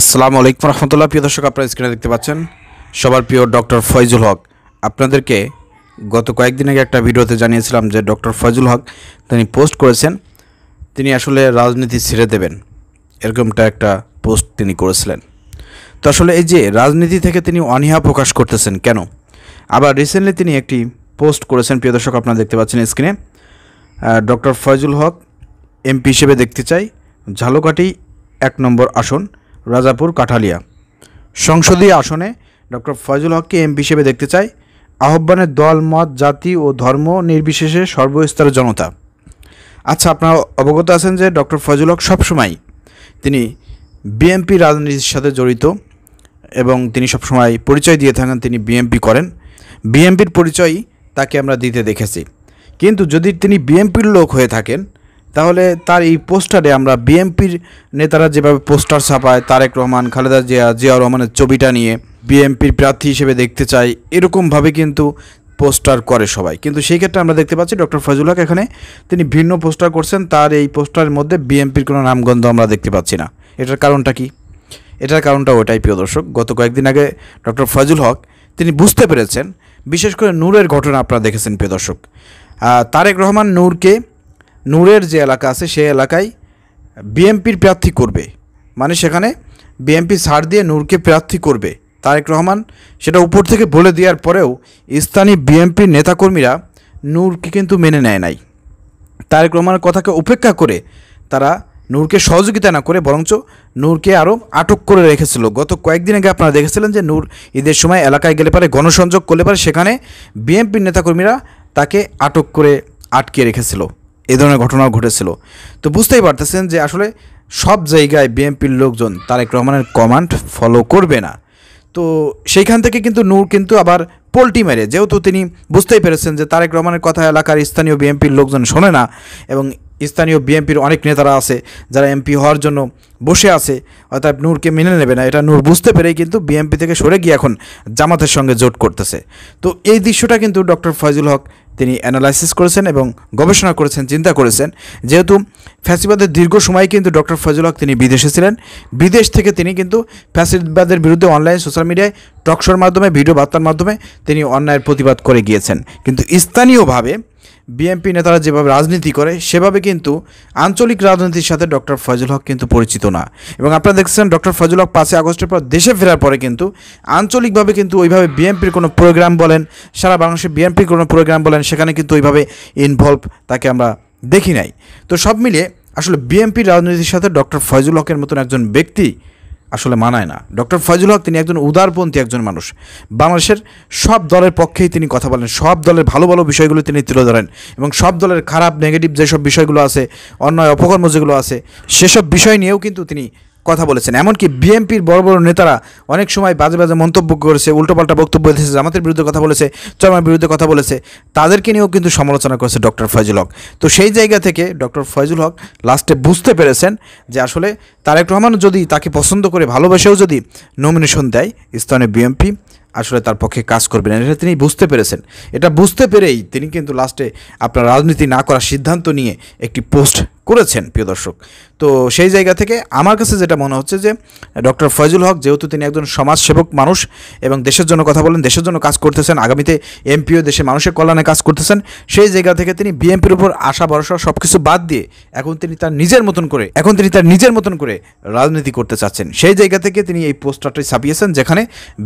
আসসালামু আলাইকুম রহমতুল্লাহ। প্রিয় দর্শক, আপনারা স্ক্রিনে দেখতে পাচ্ছেন সবার প্রিয় ডক্টর ফয়জুল হক। আপনাদেরকে গত কয়েকদিন আগে একটা ভিডিওতে জানিয়েছিলাম যে ডক্টর ফয়জুল হক তিনি পোস্ট করেছেন তিনি আসলে রাজনীতি ছেড়ে দেবেন, এরকমটা একটা পোস্ট তিনি করেছিলেন। তো আসলে এই যে রাজনীতি থেকে তিনি অনীহা প্রকাশ করতেছেন কেন? আবার রিসেন্টলি তিনি একটি পোস্ট করেছেন, প্রিয় দর্শক আপনারা দেখতে পাচ্ছেন স্ক্রিনে, ডক্টর ফয়জুল হক এমপি হিসেবে দেখতে চাই, ঝালকাঠি 1 নম্বর আসন, রাজাপুর কাঠালিয়া সংসদীয় আসনে ডক্টর ফয়জুল হককে এমপি হিসেবে দেখতে চাই। আহ্বানে দল, মত, জাতি ও ধর্ম নির্বিশেষে সর্বস্তরের জনতা। আচ্ছা, আপনারা অবগত আছেন যে ডক্টর ফয়জুল হক সবসময় তিনি বিএনপি রাজনীতির সাথে জড়িত এবং তিনি সবসময় পরিচয় দিয়ে থাকেন তিনি বিএনপি করেন। বিএনপির পরিচয়ই তাকে আমরা দিতে দেখেছি। কিন্তু যদি তিনি বিএনপির লোক হয়ে থাকেন তাহলে তার এই পোস্টারে আমরা বিএনপির নেতারা যেভাবে পোস্টার ছাপায়, তারেক রহমান, খালেদা জিয়া, জিয়াউর রহমানের ছবিটা নিয়ে বিএনপির প্রার্থী হিসেবে দেখতে চাই, এরকমভাবে কিন্তু পোস্টার করে সবাই। কিন্তু সেই ক্ষেত্রে আমরা দেখতে পাচ্ছি ডক্টর ফয়জুল হক এখানে তিনি ভিন্ন পোস্টার করছেন, তার এই পোস্টারের মধ্যে বিএনপির কোনো নামগন্ধ আমরা দেখতে পাচ্ছি না। এটার কারণটা কি? এটার কারণটা ওটাই, প্রিয় দর্শক, গত কয়েকদিন আগে ডক্টর ফয়জুল হক তিনি বুঝতে পেরেছেন, বিশেষ করে নূরের ঘটনা আপনারা দেখেছেন প্রিয় দর্শক। তারেক রহমান নূরের যে এলাকা আছে সেই এলাকায় বিএনপির প্রার্থী করবে, মানে সেখানে বিএনপি ছাড় দিয়ে নূরকে প্রার্থী করবে তারেক রহমান। সেটা উপর থেকে বলে দেওয়ার পরেও স্থানীয় বিএনপির নেতাকর্মীরা নূরকে কিন্তু মেনে নেয় নাই। তারেক রহমানের কথাকে উপেক্ষা করে তারা নূরকে সহযোগিতা না করে বরঞ্চ নূরকে আরও আটক করে রেখেছিল। গত কয়েকদিন আগে আপনারা দেখেছিলেন যে নূর ঈদের সময় এলাকায় গেলে পারে, গণসংযোগ করলে পারে, সেখানে বিএনপির নেতাকর্মীরা তাকে আটক করে আটকে রেখেছিল। এই ধরনের ঘটনাও ঘটেছিল। তো বুঝতেই পারতেছেন যে আসলে সব জায়গায় বিএনপির লোকজন তারেক রহমানের কমান্ড ফলো করবে না। তো সেইখান থেকে কিন্তু নূর কিন্তু আবার পোল্টি মেরে, যেহেতু তিনি বুঝতেই পেরেছেন যে তারেক রহমানের কথা এলাকার স্থানীয় বিএনপির লোকজন শোনে না এবং স্থানীয় বিএনপির অনেক নেতারা আছে যারা এমপি হওয়ার জন্য বসে আছে, অর্থাৎ নূরকে মেনে নেবে না, এটা নূর বুঝতে পেরেই কিন্তু বিএনপি থেকে সরে গিয়ে এখন জামাতের সঙ্গে জোট করতেছে। তো এই দৃশ্যটা কিন্তু ডক্টর ফয়জুল হক তিনি অ্যানালাইসিস করেছেন এবং গবেষণা করেছেন, চিন্তা করেছেন। যেহেতু ফ্যাসিবাদের দীর্ঘ সময় কিন্তু ডক্টর ফয়জুল হক তিনি বিদেশে ছিলেন, বিদেশ থেকে তিনি কিন্তু ফ্যাসিবাদের বিরুদ্ধে অনলাইন সোশ্যাল মিডিয়ায় টকশোর মাধ্যমে, ভিডিও বার্তার মাধ্যমে তিনি অন্যায়ের প্রতিবাদ করে গিয়েছেন। কিন্তু স্থানীয়ভাবে বিএনপি নেতারা যেভাবে রাজনীতি করে সেভাবে কিন্তু আঞ্চলিক রাজনীতির সাথে ডক্টর ফয়জুল হক কিন্তু পরিচিত না। এবং আপনারা দেখছেন ডক্টর ফয়জুল হক 5 আগস্টের পর দেশে ফেরার পরে কিন্তু আঞ্চলিকভাবে কিন্তু ওইভাবে বিএনপির কোনো প্রোগ্রাম বলেন, সারা বাংলাদেশে বিএনপির কোনো প্রোগ্রাম বলেন, সেখানে কিন্তু ওইভাবে ইনভলভ তাকে আমরা দেখি নাই। তো সব মিলিয়ে আসলে বিএনপির রাজনীতির সাথে ডক্টর ফয়জুল হকের মতন একজন ব্যক্তি আসলে মানায় না। ডক্টর ফয়জুল হক তিনি একজন উদারপন্থী একজন মানুষ, বাংলাদেশের সব দলের পক্ষেই তিনি কথা বলেন, সব দলের ভালো ভালো বিষয়গুলো তিনি তুলে ধরেন এবং সব দলের খারাপ নেগেটিভ যেসব বিষয়গুলো আছে, অন্যায় অপকর্ম যেগুলো আছে, সেসব বিষয় নিয়েও কিন্তু তিনি কথা বলেছেন। এমনকি বিএনপির বড় বড় নেতারা অনেক সময় বাজে বাজে মন্তব্য করেছে, উল্টোপাল্টা বক্তব্য দিয়েছে, জামাতের বিরুদ্ধে কথা বলেছে, চরমার বিরুদ্ধে কথা বলেছে, তাদেরকে নিয়েও কিন্তু সমালোচনা করেছে ডক্টর ফয়জুল হক। তো সেই জায়গা থেকে ডক্টর ফয়জুল হক লাস্টে বুঝতে পেরেছেন যে আসলে তারেক রহমান যদি তাকে পছন্দ করে ভালোবেসেও যদি নমিনেশন দেয় স্থানীয় বিএনপি আসলে তার পক্ষে কাজ করবে না, এটা তিনি বুঝতে পেরেছেন। এটা বুঝতে পেরেই তিনি কিন্তু লাস্টে আপনার রাজনীতি না করার সিদ্ধান্ত নিয়ে একটি পোস্ট করেছেন, প্রিয় দর্শক। তো সেই জায়গা থেকে আমার কাছে যেটা মনে হচ্ছে যে ডক্টর ফয়জুল হক যেহেতু তিনি একজন সমাজসেবক মানুষ এবং দেশের জন্য কথা বলেন, দেশের জন্য কাজ করতেছেন, আগামীতে এমপিও দেশে মানুষের কল্যাণে কাজ করতেছেন, সেই জায়গা থেকে তিনি বিএনপির উপর আশা ভরসা সব কিছু বাদ দিয়ে এখন তিনি তার নিজের মতন করে রাজনীতি করতে চাচ্ছেন। সেই জায়গা থেকে তিনি এই পোস্টারটি ছাপিয়েছেন, যেখানে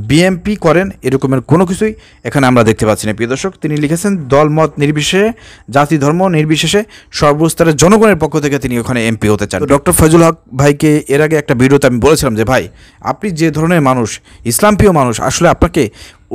বিএনপি করেন এরকমের কোনো কিছুই এখানে আমরা দেখতে পাচ্ছি না, প্রিয় দর্শক। তিনি লিখেছেন দল মত নির্বিশেষে, জাতি ধর্ম নির্বিশেষে সর্বস্তরের জনগণের পক্ষ থেকে তিনি ওখানে এমপি হতে চান। ডক্টর ফয়জুল হক ভাইকে এর আগে একটা ভিডিওতে আমি বলেছিলাম যে ভাই, আপনি যে ধরনের মানুষ, ইসলামপ্রিয় মানুষ, আসলে আপনাকে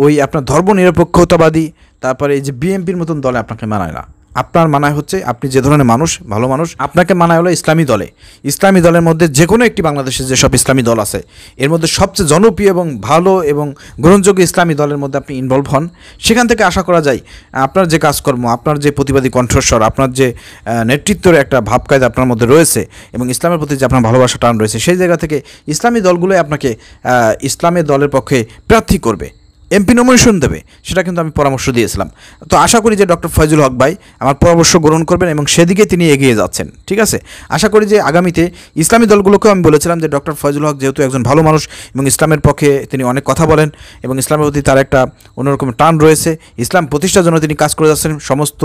ওই আপনার ধর্মনিরপেক্ষতাবাদী তারপরে এই যে বিএনপির মতন দলে আপনাকে মানায় না। আপনার মানায় হচ্ছে আপনি যে ধরনের মানুষ, ভালো মানুষ, আপনাকে মানায় হলো ইসলামী দলে। ইসলামী দলের মধ্যে যে কোনো একটি বাংলাদেশের যেসব ইসলামী দল আছে এর মধ্যে সবচেয়ে জনপ্রিয় এবং ভালো এবং গ্রহণযোগ্য ইসলামী দলের মধ্যে আপনি ইনভলভ হন। সেখান থেকে আশা করা যায় আপনার যে কাজকর্ম, আপনার যে প্রতিবাদী কণ্ঠস্বর, আপনার যে নেতৃত্বের একটা ভাবকায়দা আপনার মধ্যে রয়েছে এবং ইসলামের প্রতি যে আপনার ভালোবাসা টান রয়েছে, সেই জায়গা থেকে ইসলামী দলগুলোই আপনাকে ইসলামের দলের পক্ষে প্রার্থী করবে। এমপি নমিনেশন দেবে, সেটা কিন্তু আমি পরামর্শ দিয়েছিলাম। তো আশা করি যে ডক্টর ফয়জুল হক ভাই আমার পরামর্শ গ্রহণ করবেন এবং সেদিকে তিনি এগিয়ে যাচ্ছেন। ঠিক আছে, আশা করি যে আগামীতে ইসলামী দলগুলোকেও আমি বলেছিলাম যে ডক্টর ফয়জুল হক যেহেতু একজন ভালো মানুষ এবং ইসলামের পক্ষে তিনি অনেক কথা বলেন এবং ইসলামের প্রতি তার একটা অন্যরকম টান রয়েছে, ইসলাম প্রতিষ্ঠার জন্য তিনি কাজ করে যাচ্ছেন, সমস্ত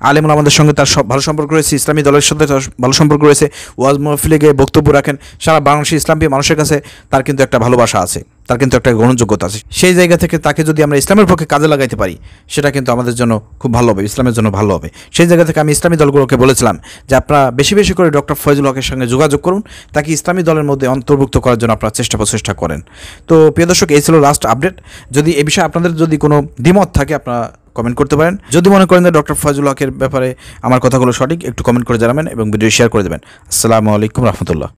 আলেম ওলামাদের সঙ্গে তার ভালো সম্পর্ক রয়েছে, ইসলামী দলের সাথে তার ভালো সম্পর্ক রয়েছে, ওয়াজ মাহফিলে গিয়ে বক্তব্য রাখেন, সারা বাংলাদেশের ইসলামী মানুষের কাছে তার কিন্তু একটা ভালোবাসা আছে, তার কিন্তু একটা গ্রহণযোগ্যতা আছে। সেই জায়গা থেকে তাকে যদি আমরা ইসলামের পক্ষে কাজে লাগাইতে পারি সেটা কিন্তু আমাদের জন্য খুব ভালো হবে, ইসলামের জন্য ভালো হবে। সেই জায়গা থেকে আমি ইসলামী দলগুলোকে বলেছিলাম যে আপনারা বেশি বেশি করে ডক্টর ফয়জুল হকের সঙ্গে যোগাযোগ করুন, তাকে ইসলামী দলের মধ্যে অন্তর্ভুক্ত করার জন্য আপনারা চেষ্টা প্রচেষ্টা করেন। তো প্রিয় দর্শক, এই ছিল লাস্ট আপডেট। যদি এ বিষয়ে আপনাদের যদি কোনো দ্বিমত থাকে আপনারা কমেন্ট করতে পারেন। যদি মনে করেন যে ডক্টর ফয়জুল হকের ব্যাপারে আমার কথাগুলো সঠিক, একটু কমেন্ট করে জানাবেন এবং ভিডিও শেয়ার করে দেবেন। আসসালামু আলাইকুম রহমতুল্লাহ।